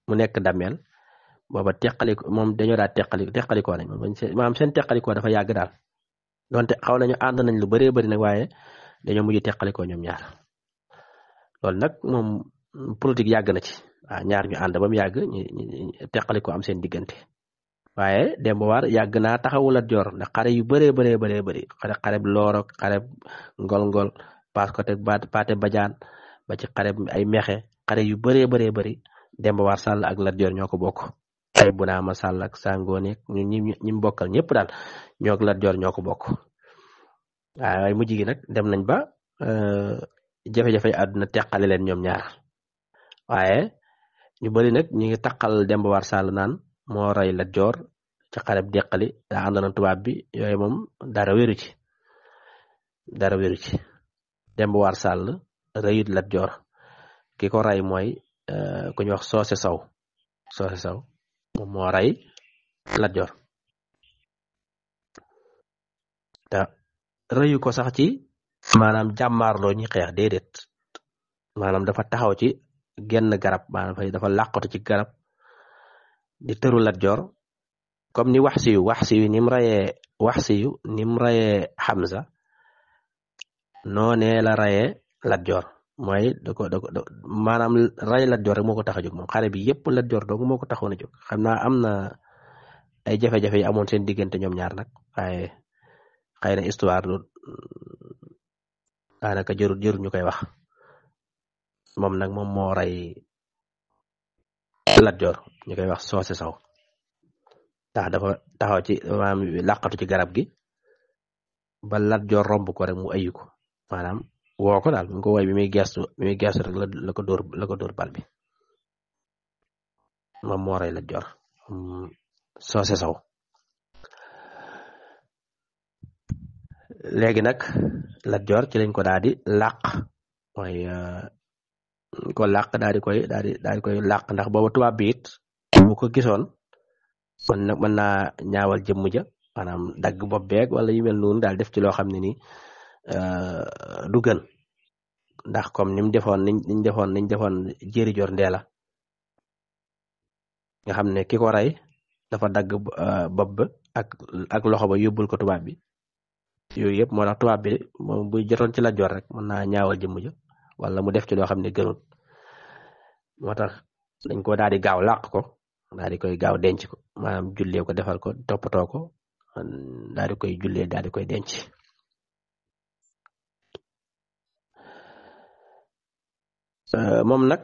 Speaker 1: mu nekk Damel booba teqaliko moom dañoo daal teqalikoo nañ maanaam seen teqalikoo dafa yàgg daal donte xaw nañu ànd nañ lu bëree bëri nag waaye dañoo mujj teqalikoo ñoom ñaar loolu nag moom politique yàgg na ci waaw ñaar ñu ànd ba mu yàgg ñu teqalikoo am seen diggante waaye Demba War yàgg naa taxawu Lat Joor ndax xare yu bëree bëri xare bu Looro xare ngol paas ko teg Paate Bajaan ba ci xare ay mexe xare yu bëree bëri Demba War Sàll ak Lat Joor ñoo ko bokk ay Bunaama Sàll ak Sangoone ñi mu bokkal ñëpp daal ñoo ak Lat Joor ñoo ko bokk waaye mujj gi nag dem nañ ba jafe-jafe àdduna teqale leen ñoom ñaar waaye ñu bari nag ñu ngi taqal Demba War Sàll naan moo rey Lat Joor ci xareb deqali daa àndoon tubaab bi yooyu moom dara wéru ci Demba War Sàll reyut Lat Joor ki ko rey mooy ku ñu wax Soose Saw moom moo rey Lat Joor te reyu ko sax ci maanaam jàmmaarloo ñi xeex déedéet maanaam dafa taxaw ci genn garab maanaam dafa làqatu ci garab di tëru Lat Joor comme ni Waxsiyu ni mu reyee Hamza noonee la reyee Lat Joor mooy maanaam rey Lat Joor rek moo ko tax a jóg moom xare bi yépp Lat Joor dong moo ko taxoon a jóg xam naa am na ay jafe-jafe yi amoon seen diggante ñoom ñaar nag waaye xëy na histoire lu daanaka jërul ñu koy wax moom nag moom moo rey Lat Joor ñu koy wax Soose Saw ndax dafa taxaw ci maanaam làqatu ci garab gi ba Lat Joor romb ko rek mu ayu ko maanaam woo ko daal mu ko woy bi muy gestu rek la ko dóor bal bi moom moo rey Lat Joor Soose Saw léegi nag Lat Joor ci lañ ko daal di làq mooy ko làq daal di koy làq ndax booba tubaab bi it bu ko gisoon kon nag mën naa ñaawal jëmm ja maanaam dagg bopp beeg wala yu mel noonu daal def ci loo xam ne ni du gën ndax comme niñ defoon Jéeri Joor Ndeela nga xam ne ki ko rey dafa dagg bopp ba ak loxo ba yóbbul ko tubaab bi yooyu yëpp moo tax tubaab bi moom bu jotoon ci Lat Joor rek mën naa ñaawal jëmm ja wala mu def ci loo xam ne gënul moo tax dañ ko daal di gaaw làq ko daal di koy gaaw denc ko maanaam jullee ko defal ko toppatoo ko daal di koy jullee daal di koy denc moom nag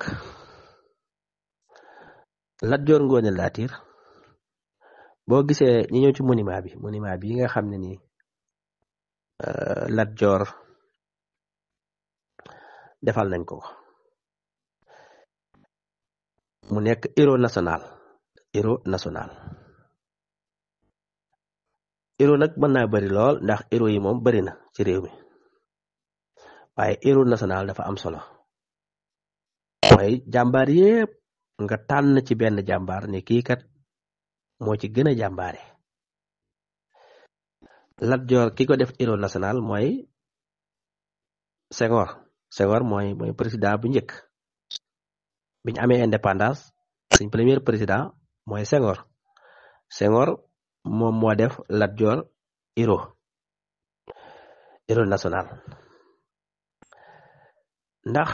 Speaker 1: Lat Joor Ngoone Laatiir boo gisee ñu ñëw ci monument bi yi nga xam ne nii Lat Joor defal nañ ko mu nekk héros national héros nag mën naa bari lool ndax héros yi moom bari na ci réew mi waaye héros national dafa am solo mooy jàmbaar yépp nga tànn ci benn jàmbaar ne kii kat moo ci gën a jàmbaare. Lat Joor ki ko def héros national mooy Senghor mooy président bu njëkk biñ amee indépendance suñ premier président mooy Senghor moom moo def Lat Joor héros national ndax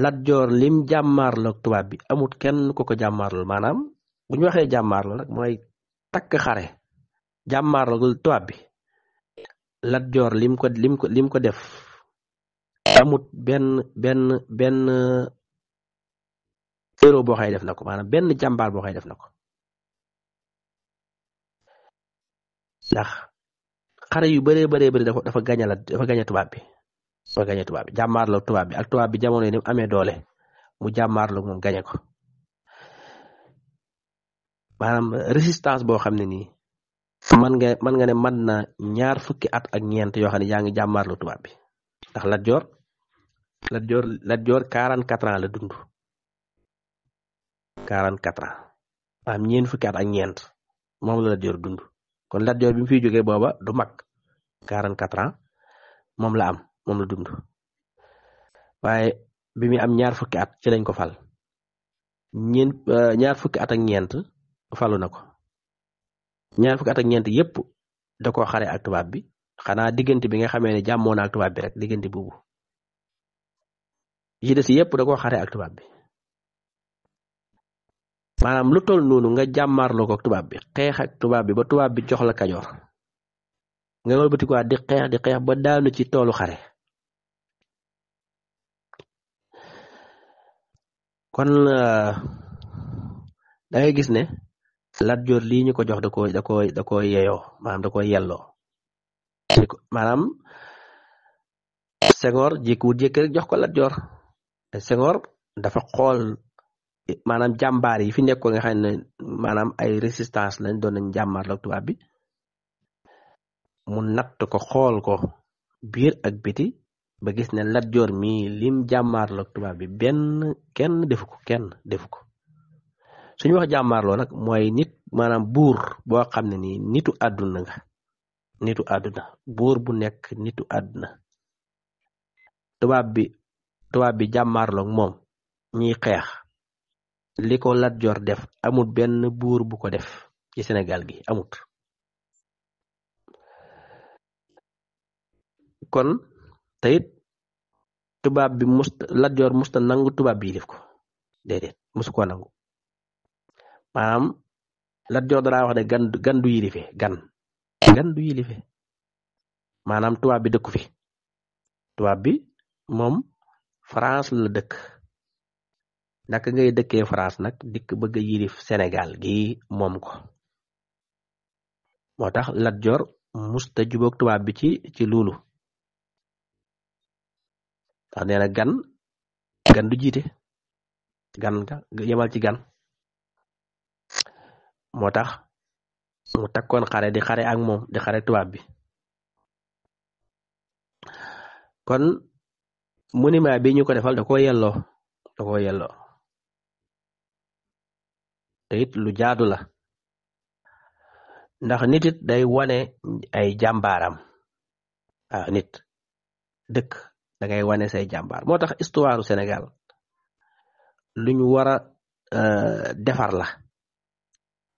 Speaker 1: Lat Joor lim jàmmaarloog tubaab bi amut kenn ku ko jàmmaarlool maanaam bu ñu waxee jàmmaarloo nag mooy takk xare jàmmaarloog tubaab bi Lat Joor lim ko def amut benn héros boo xay def na ko maanaam benn jàmbaar boo xay def na ko ndax xare yu bëree dafa gañe tubaab bi jàmmaarloog tubaab bi ak tubaab bi jamono yi ni mu amee doole mu jàmmaarloog moom gañe ko maanaam résistance boo xam ne nii man nga ne mën na 20 fukki at ak ñeent yoo xam ne yaa ngi jàmmaarloog tubaab bi ndax Lat Joor 44 ans la dund 44 ans maanaam 20 fukki at ak ñeent moom la Lat Joor dund kon Lat Joor bi mu fiy jógee booba du mag 44 ans moom la dund waaye bi muy am 20 fukki at ci lañ ko fal 20 fukki at ak ñeent falu na ko 20 fukki at ak ñeent yépp da koo xare ak tubaab bi xanaa diggante bi nga xamee ne jàmmoo na ak tubaab bi rek diggante boobu yi des yépp da koo xare ak tubaab bi maanaam lu toll noonu nga jàmmaarloo ko ak tubaab bi xeex ak tubaab bi ba tubaab bi jox la Kajoor nga wëlbatikuwaat di xeex ba daanu ci toolu xare kon da ngay gis ne Lat Joor lii ñu ko jox da ko yeyoo maanaam da ko yelloo maanaam Senghor jékki rek jox ko Lat Joor Senghor dafa xool maanaam jàmbaar yi fi nekkoon nga xam ne maanaam ay résistance lañ doon nañ jàmmaarloo ak tubaab bi mu natt ko xool ko biir ak biti ba gis ne Lat Joor mii lim jàmmaarloo ak tubaab bi kenn defu ko suñu wax jàmmaarloo nag mooy nit maanaam buur boo xam ne nii nitu àdduna buur bu nekk nitu àdduna tubaab bi jàmmaarloo ak moom ñiy xeex li ko Lat Joor def amut benn buur bu ko def ci Sénégal gi amut kon teyit tubaab bi Lat Joor musta nangu tubaab bi yilif ko déedéet musu ko nangu maanaam Lat Joor dara wax ne gan du yilife gan du yilife maanaam tubaab bi dëkku fi tubaab bi moom France la dëkk naka ngay dëkkee France nag dikk bëgg a yilif Sénégal gi moom ko moo tax Lat Joor musta jubóog tubaab bi ci loolu ndax nee na gan du jiite gan nga yemal ci gan moo tax mu takkoon xare di xare ak moom di xare tubaab bi kon monument bi ñu ko defal da koo yelloo te it lu jaadu la ndax nit it day wane ay jàmbaaram nit dëkk da ngay wane say jàmbaar moo tax histoire Sénégal lu ñu war a defar la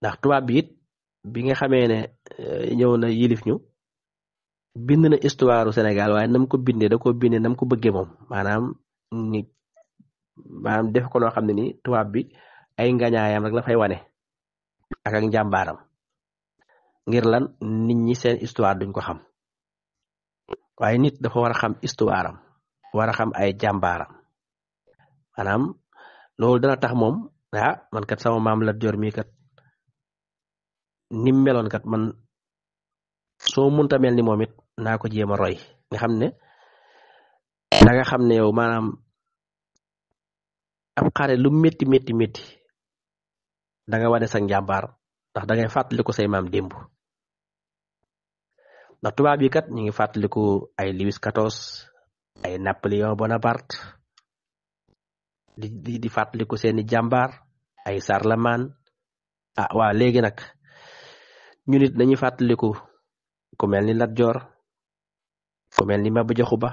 Speaker 1: ndax tubaab bi it bi nga xamee ne ñëw na yilif ñu bind na histoire Sénégal waaye nam ko bindee da ko bindee nam ko bëggee moom maanaam def ko loo xam ne ni tubaab bi ay ngañaayam rek la fay wane ak njàmbaaram ngir lan nit ñi seen histoire duñ ko xam waaye nit dafa war a xam histoire am war a xam ay jàmbaaram maanaam loolu dana tax moom man kat sama maam Lat Joor mii kat nim meloon kat man soo munta mel ni moom it naa ko jéem a roy nga xam ne da nga xam ne yow maanaam ab xare lu métti métti métti da nga wane sa njàmbaar ndax da ngay fàttaliku say maam démb ndax tubaab yi kat ñu ngi fàttaliku ay Louis XIV ay Napoléon Bonaparte di fàttaliku seeni jàmbaar ay Charlemagne waa léegi nag ñu nit dañuy fàttaliku ku mel ni Lat Joor ku mel ni Maba Jaxu Ba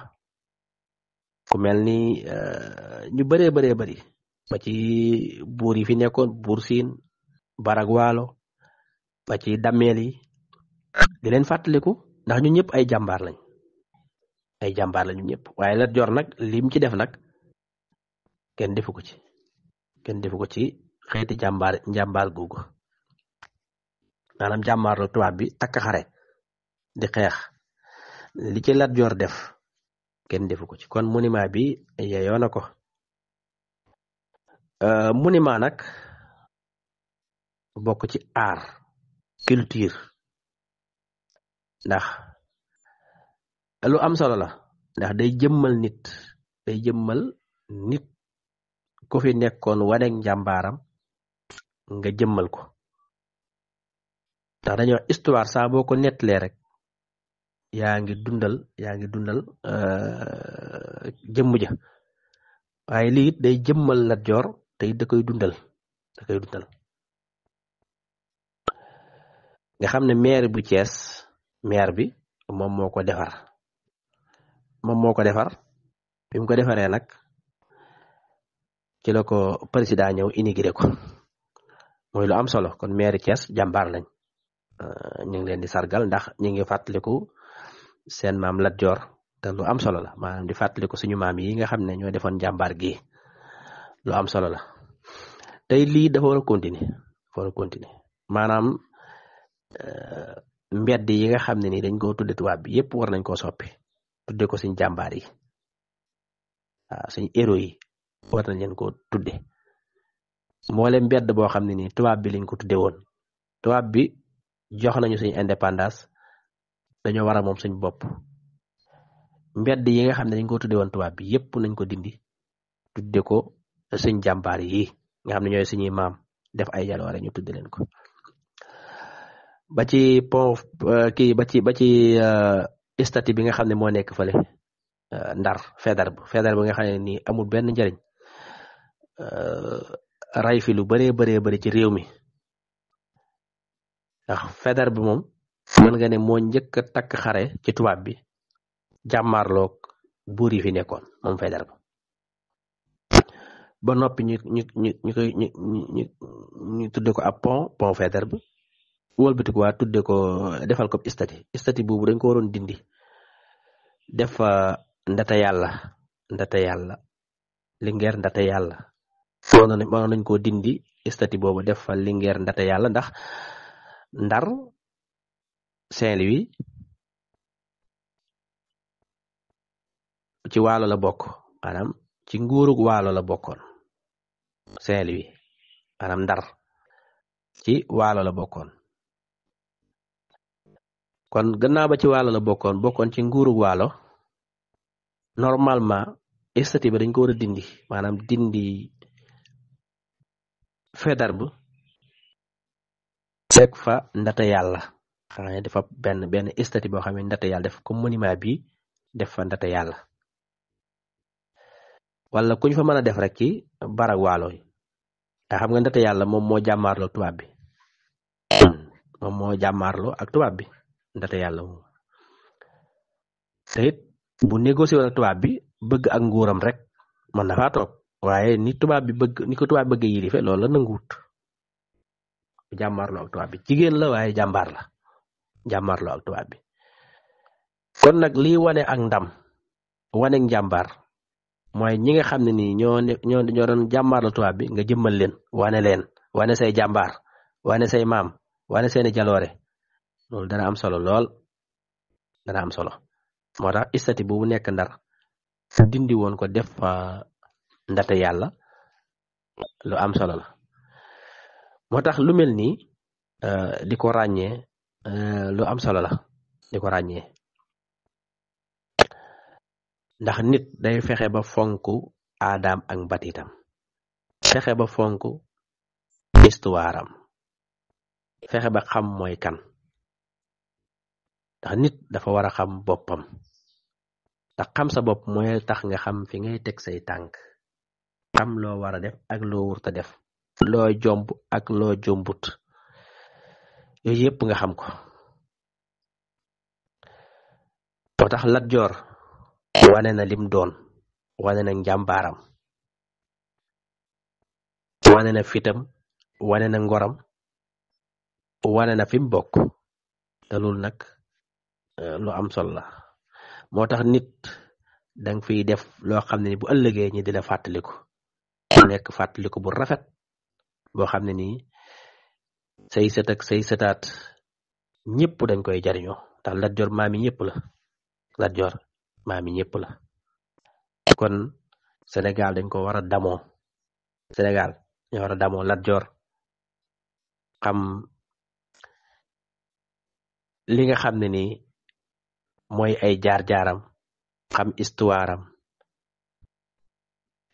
Speaker 1: ku mel ni ñu bëree bari ba ci buur yi fi nekkoon buur siin Barag Waalo ba ci dammeel yi di leen fàttaliku ndax ñu ñëpp ay jàmbaar lañ ñu ñëpp waaye Lat Joor nag lim ci def nag kenn defu ko ci xeeti njàmbaar googu maanaam jàmbaar la tubaab bi takk xare di xeex li ci Lat Joor def kenn defu ko ci kon monument bi yeyoo na ko monument nag bokk ci art culture ndax lu am solo la ndax day jëmmal nit ku fi nekkoon waneeg njàmbaaram nga jëmmal ko ndax dañuy wax histoire saa boo ko nettalee rek yaa ngi dundal jëmm ja waaye lii it day jëmmal Lat Joor te it da koy dundal nga xam ne maire bu Thiès maire bi moom moo ko defar bi mu ko defaree nag ci la ko président ñëw inauguré ko mooy lu am solo kon maire Thiès jàmbaar lañ ñu ngi leen di sargal ndax ñu ngi fàttaliku seen maam Lat Joor te lu am solo la maanaam di fàttaliku suñu maam yi nga xam ne ñoo defoon jàmbaar gi lu am solo la tey lii dafa war a continuer maanaam mbedd yi nga xam ne ni dañ koo tudde tubaab bi yépp war nañ koo soppi tudde ko suñ jàmbaar yi suñ héros yi war nañ leen koo tudde mboolem mbedd boo xam ne nii tubaab bi lañ ko tudde woon tubaab bi jox nañu suñ indépendance dañoo war a moom suñ bopp mbedd yi nga xam ne dañ ko tudde woon tubaab bi yépp nañ ko dindi tudde ko suñ jàmbaar yi nga xam ne ñooy suñuy maam def ay jaloore ñu tudde leen ko ba ci pont kii ba ci statue bi nga xam ne moo nekk fële Ndar Faidherbe nga xam ne nii amul benn njariñ ray fi lu bëree ci réew mi ndax Faidherbe bi moom mën nga ne moo njëkk a takk xare ci tubaab bi jàmmaarloog buur yi fi nekkoon moom Faidherbe ba noppi ñu tudde ko ab pont Faidherbe wëlbati ko waa tudde ko defal ko statue boobu dañ ko waroon dindi def fa ndata yàlla Linguère ndata yàlla mënoon nañ koo dindi statue boobu def fa Linguère ndata yàlla ndax Ndar Saint-Louis ci waalo la bokk maanaam ci nguurug waalo la bokkoon Saint-Louis maanaam Ndar ci waalo la bokkoon kon gannaaw ba ci waalo la bokkoon ci nguurug waalo normalement statut ba dañ ko war a dindi maanaam dindi Faidherbe fekk fa ndata yàlla xam ne dafa benn statut boo xam ne ndata yàlla def comme monument bi def fa ndata yàlla wala kuñ fa mën a def rek ci barag waalo yi te xam nga ndata yàlla moom moo jàmmaarloo tubaab bi moom moo jàmmaarloo ak tubaab bi ndata yàlla moom te it bu négocié woon ak tubaab bi bëgg ak nguuram rek mën na faa toog waaye ni ko tubaab bëgg yilife loolu la nanguwut jàmmaarloo ak tubaab bi jigéen la waaye jàmmaarloo ak tubaab bi kon nag lii wane ak ndam wane njàmbaar mooy ñi nga xam ne nii ñoo doon jàmmaarloo tubaab bi nga jëmmal leen wane say jàmbaar wane say maam wane seeni jaloore loolu dana am solo lool moo tax statue boobu nekk Ndar dindi woon ko def ndata yàlla lu am solo la moo tax lu mel nii di ko ràññee lu am solo la di ko ràññee ndax nit day fexe ba fonk aadaam ak mbatitam fexe ba fonk histoire am fexe ba xam mooy kan ndax nit dafa war a xam boppam ndax xam sa bopp mooy tax nga xam fi ngay teg say tànk xam loo war a def ak loo wurta def loo jomb ak loo jombut yooyu yépp nga xam ko moo tax Lat Joor wane na lim doon wane na njàmbaaram wane na fitam wane na ngoram wane na fi mu bokk te loolu nag lu am solo la moo tax nit danga fiy def loo xam ne ni bu ëllëgee ñi di la fàttaliku nekk fàttaliku bu rafet boo xam ne nii say sët ak say sëtaat ñëpp dañ koy jariñoo ndax Lat Joor maami ñëpp la Lat Joor maami ñëpp la kon Sénégal dañ ko war a damoo Sénégal ñu war a damoo Lat Joor xam li nga xam ne nii mooy ay jaar-jaaram xam histoire am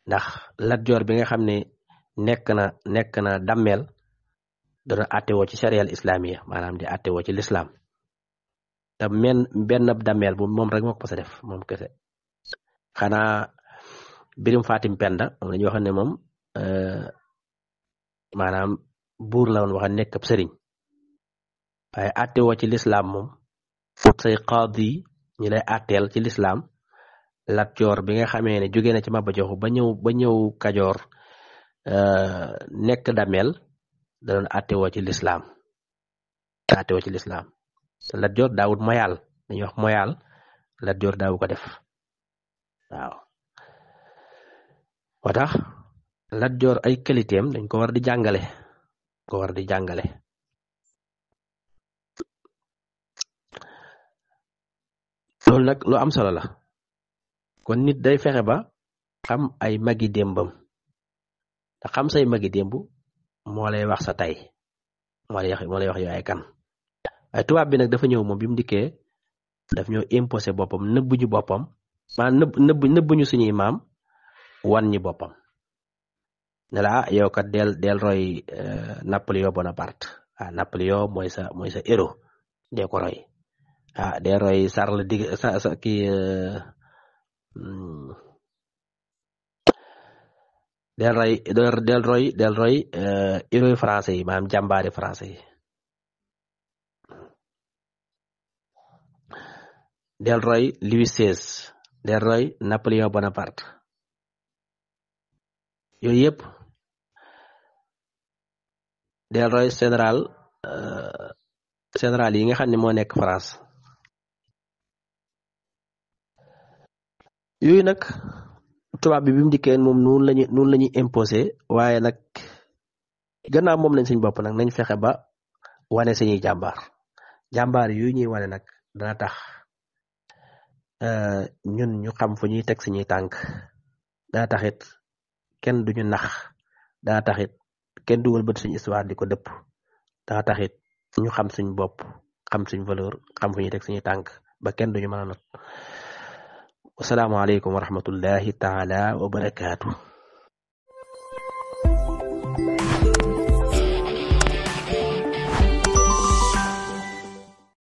Speaker 1: ndax Lat Joor bi nga xam ne nekk na dammeel dana attewoo ci charia al islamiya maanaam di attewoo ci l'islam te benn dammeel bu moom rek moo ko mës a def moom kese xanaa Birim Fatim Penda moom la ñuy wax ne moom maanaam buur la woon wax nekk ab sëriñ waaye attewoo ci l'islam moom fut say qaadi ñi lay atteel ci l'islam Lat Joor bi nga xamee ne jóge na ci Maba Jaxu ba ñëw Kajoor nekk dameel da doon attewoo ci l'islam attewoo ci l'islam te Lat Joor daawut moyaal dañuy wax moyaal Lat Joor daawu ko def waaw moo tax Lat Joor ay qualité am dañ ko war di jàngale loolu nag lu am solo la kon nit day fexe ba xam ay magi démbam te xam say magi démb moo lay wax sa tey moo lay wax yow ay kan waaye tubaab bi nag dafa ñëw moom bi mu dikkee daf ñoo imposé boppam nëbbuñu boppam maanaam nëbbuñu suñuy maam wan ñi boppam ne la yow kat del roy Napoléon Bonaparte Napoléon mooy sa héros dee ko roy del roy Charles de kii del roy héros français yi maanaam jàmbaari français yi del roy Louis XVI del roy Napoléon Bonaparte yooyu yëpp del roy général yi nga xam ne moo nekk France yooyu nag tubaab bi mu dikkee moom noonu lañuy imposé waaye nag gannaaw moom lañ suñ bopp nag nañ fexe ba wane suñuy jàmbaar yooyu ñuy wane nag dana tax ñun ñu xam fu ñuy teg suñuy tànk dana taxit kenn duñu nax dana taxit kenn dugal bët suñu histoire di ko dëpp dana taxit ñu xam suñ bopp xam suñ valeur xam fu ñuy teg suñuy tànk ba kenn duñu mën a not wasalaamaaleykum wa rahmatullahi taala wa barakaatu